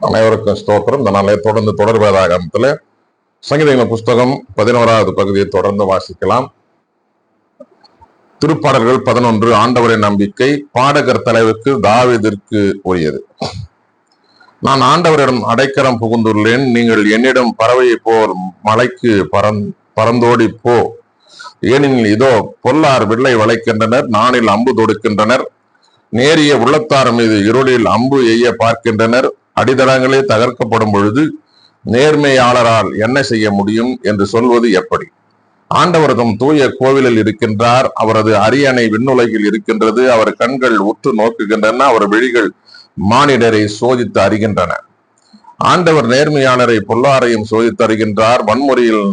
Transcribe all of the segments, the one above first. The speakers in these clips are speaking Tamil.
அனைவருக்கும் ஸ்தோத்திரம். இந்த நாளை தொடர்ந்து தொடர்வதாகத்துல சங்கீதங்களின் புஸ்தகம் 11வது பகுதியை தொடர்ந்து வாசிக்கலாம். திருப்பாடல்கள் 11. ஆண்டவரின் நம்பிக்கை. பாடகர் தலைவருக்கு தாவீதிற்கு உரியது. நான் ஆண்டவரிடம் அடைக்கலம் புகுந்துள்ளேன். நீங்கள் என்னிடம் பறவையை போல் மலைக்கு பறந்தோடி போ. ஏனெனில் இதோ பொல்லார் வில்லை வளைக்கின்றனர், நாணில் அம்பு தொடுக்கின்றனர், நேரிய உள்ளத்தார் மீது இருளில் அம்பு எய்ய பார்க்கின்றனர். அடித்தளங்களே தகர்க்கப்படும் பொழுது நேர்மையாளரால் என்ன செய்ய முடியும் என்று சொல்வது எப்படி? ஆண்டவர் தம் தூய கோவிலில் இருக்கின்றார். அவரது அரியணை விண்ணுலகில் இருக்கின்றது. அவர் கண்கள் உற்று நோக்குகின்றன, அவர் விழிகள் மானிடரை சோதித்து அறிகின்றன. ஆண்டவர் நேர்மையாளரை பொல்லாரையும் சோதித்து அறிகின்றார். வன்முறையில்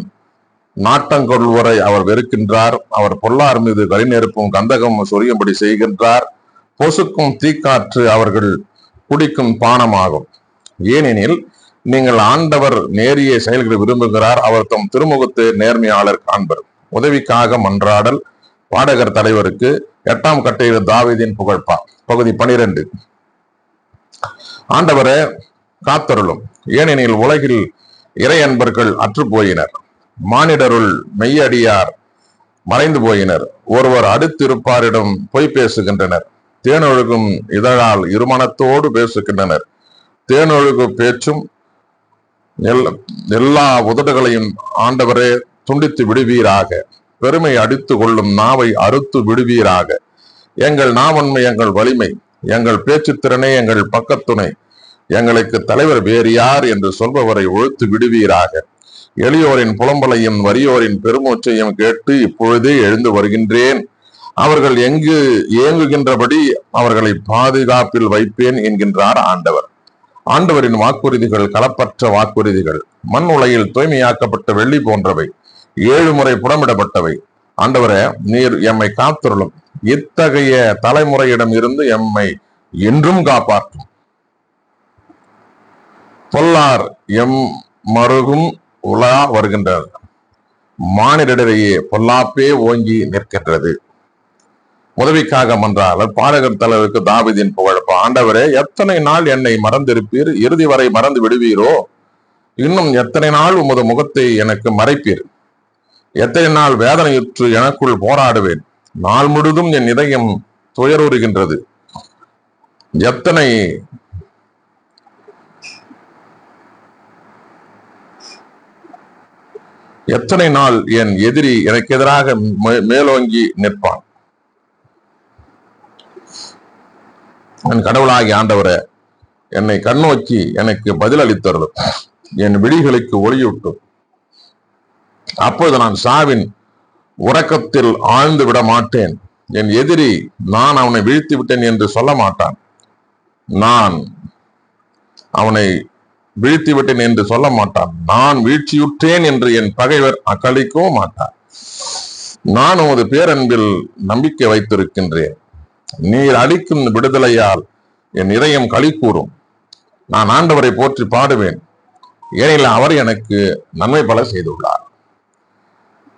நாட்டங்கொள்வரை அவர் வெறுக்கின்றார். அவர் பொல்லார் மீது கரிநெருப்பும் கந்தகம் சொரியும்படி செய்கின்றார். பொசுக்கும் தீக்காற்று அவர்கள் குடிக்கும் பானமாகும். ஏனெனில் நீங்கள் ஆண்டவர் நேரிய செயல்களை விரும்புகிறார். அவர் தம் திருமுகத்தை நேர்மையாளர் காண்பர். உதவிக்காக மன்றாடல். பாடகர் தலைவருக்கு 8ஆம் கட்டையில் தாவீதின் புகழ்பா. பகுதி 12. ஆண்டவரே காத்தருளும், ஏனெனில் உலகில் இறை அன்பர்கள் அற்று போயினர். மானிடருள் மெய்யடியார் மறைந்து போயினர். ஒருவர் அடுத்திருப்பாரிடம் பொய் பேசுகின்றனர். தேனொழுகும் இதழால் இருமனத்தோடு பேசுகின்றனர். தேனொழுகு பேச்சும் எல்லா உதடுகளையும் ஆண்டவரே துண்டித்து விடுவீராக. பெருமை அடித்து கொள்ளும் நாவை அறுத்து விடுவீராக. எங்கள் நாவன்மை எங்கள் வலிமை, எங்கள் பேச்சு திறனே எங்கள் பக்கத்துணை. எங்களுக்கு தலைவர் வேறு யார் என்று சொல்பவரை ஒழுத்து விடுவீராக. எளியோரின் புலம்பலையும் வறியோரின் பெருமூச்சையும் கேட்டு இப்பொழுதே எழுந்து வருகின்றேன். அவர்கள் எங்கு ஏங்குகின்றபடி அவர்களை பாதுகாப்பில் வைப்பேன் என்கின்றார் ஆண்டவர். ஆண்டவரின் வாக்குறுதிகள் களப்பற்ற வாக்குறுதிகள். மண் உலகில் தூய்மையாக்கப்பட்ட வெள்ளி போன்றவை, 7 முறை புடமிடப்பட்டவை. ஆண்டவரே, நீர் எம்மை காத்தருளும். இத்தகைய தலைமுறையிடம் இருந்து எம்மை என்றும் காப்பாற்றும். பொல்லார் எம் மருகும் உலா வருகின்றது. மானிடரிடையே பொல்லாப்பே ஓங்கி நிற்கின்றது. உதவிக்காக மன்றாடல். பாடகர் தலைவருக்கு தாவீதின் புகழ்பா. ஆண்டவரே, எத்தனை நாள் என்னை மறந்திருப்பீர்? இறுதி வரை மறந்து விடுவீரோ? இன்னும் எத்தனை நாள் உமது முகத்தை எனக்கு மறைப்பீர்? எத்தனை நாள் வேதனையுற்று எனக்குள் போராடுவேன்? நாள் முழுதும் என் இதயம் துயருறுகின்றது. எத்தனை நாள் என் எதிரி எனக்கு எதிராக மேலோங்கி நிற்பான்? என் கடவுளாகி ஆண்டவரே, என்னை கண்ணோக்கி எனக்கு பதில் அளித்தருளும். என் விழிகளுக்கு ஒளியூட்டும். அப்பொழுது நான் சாவின் உறக்கத்தில் ஆழ்ந்து விட மாட்டேன். என் எதிரி நான் அவனை வீழ்த்தி விட்டேன் என்று சொல்ல மாட்டான். நான் அவனை வீழ்த்தி விட்டேன் என்று சொல்ல மாட்டான். நான் வீழ்ச்சியுற்றேன் என்று என் பகைவர் அக்களிக்கவும் மாட்டார். நான் உமது பேரன்பில் நம்பிக்கை வைத்திருக்கின்றேன். நீர் அளிக்கும் விடுதலையால் என் இதயம் களி கூறும். நான் ஆண்டவரை போற்றி பாடுவேன், ஏனெனில் அவர் எனக்கு நன்மை பல செய்துள்ளார்.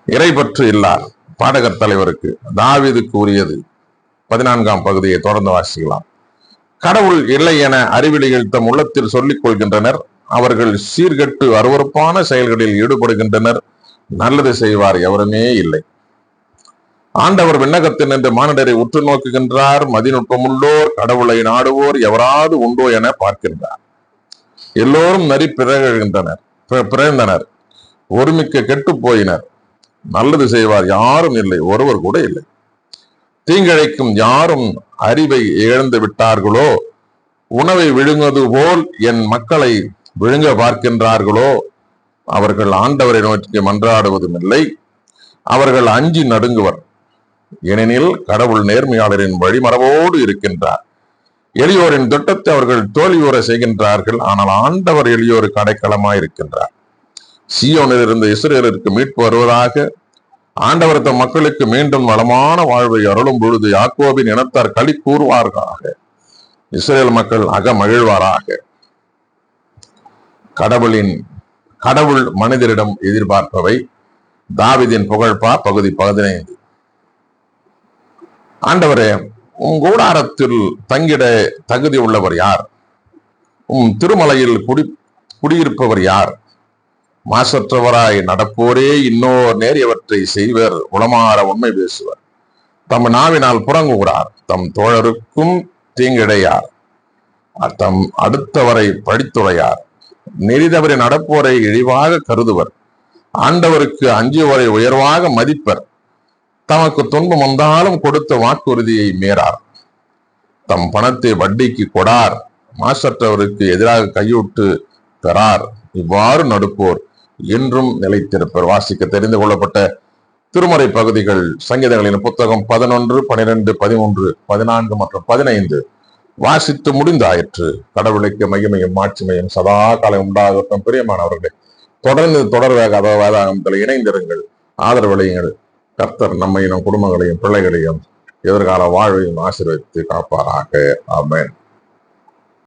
இறைப்பற்று இல்லார். பாடகர் தலைவருக்கு தாவீதுக்கு உரியது. 14ஆம் பகுதியை தொடர்ந்து வாசிக்கலாம். கடவுள் இல்லை என அறிவிலிகள் தம் உள்ளத்தில் சொல்லிக் கொள்கின்றனர். அவர்கள் சீர்கெட்டு அருவருப்பான செயல்களில் ஈடுபடுகின்றனர். நல்லது செய்வார் எவருமே இல்லை. ஆண்டவர் விண்ணகத்தில் நின்று மானிடரை உற்று நோக்குகின்றார். மதிநுட்பமுள்ளோர், கடவுளை நாடுவோர் எவராது உண்டோ என பார்க்கின்றார். எல்லோரும் நரி பிறந்தனர், ஒருமிக்க கெட்டு போயினர். நல்லது செய்வார் யாரும் இல்லை, ஒருவர் கூட இல்லை. தீங்கிழைக்கும் யாரும் அறிவை இழந்து விட்டார்களோ? உணவை விழுங்குவது போல் என் மக்களை விழுங்க பார்க்கின்றார்களோ? அவர்கள் ஆண்டவரை நோக்கி மன்றாடுவதும் இல்லை. அவர்கள் அஞ்சி நடுங்குவர். ஏனெனில் கடவுள் நேர்மையாளரின் வழிமரபோடு இருக்கின்றார். எளியோரின் திட்டத்தை அவர்கள் தோல்வியுற செய்கின்றார்கள். ஆனால் ஆண்டவர் எளியோருக்கு அடைக்கலமாய் இருக்கின்றார். சீயோனில் இருந்த இஸ்ரேலருக்கு மீட்பு வருவதாக. ஆண்டவர் தம் மக்களுக்கு மீண்டும் வளமான வாழ்வை அருளும் பொழுது யாக்கோபின் இனத்தார் களி கூறுவார்களாக. இஸ்ரேல் மக்கள் மகிழ்வாராக. கடவுள் மனிதரிடம் எதிர்பார்ப்பவை. தாவீதின் புகழ்பா. பகுதி 15. ஆண்டவரே, உன் கூடாரத்தில் தங்கிட தகுதி உள்ளவர் யார்? திருமலையில் குடியிருப்பவர் யார்? மாசற்றவராய் நடப்போரே இன்னோர் நேரியவற்றை செய்வர், உளமாற உண்மை பேசுவர். தம் நாவினால் புறங்குகிறார், தம் தோழருக்கும் தீங்கிடையார், தம் அடுத்தவரை படித்துரையார். நெறிதவரை நடப்போரை இழிவாக கருதுவர், ஆண்டவருக்கு அஞ்சுவரை உயர்வாக மதிப்பர். தமக்கு துன்பம் வந்தாலும் கொடுத்த வாக்குறுதியை மீறார், தம் பணத்தை வட்டிக்கு கொடார், மாசற்றவருக்கு எதிராக கையூட்டு பெறார். இவ்வாறு நடுப்போர் என்றும் நிலைத்திருப்பர். வாசிக்க தெரிந்து கொள்ளப்பட்ட திருமறை பகுதிகள் சங்கீதங்களின் புத்தகம் 11, 12, 13, 14 மற்றும் 15 வாசித்து முடிந்தாயிற்று. கடவுளுக்கு மகிமையும் மாட்சிமையும் சதா காலம் உண்டாகட்டும். பிரியமானவர்களே, தொடர்ந்து வேதாகமத்தில் இணைந்திருங்கள், ஆதரவளியுங்கள். கர்த்தர் நம்மையும் குடும்பங்களையும் பிள்ளைகளையும் எதிர்கால வாழ்வையும் ஆசீர்வதித்து காப்பாராக. ஆமென்.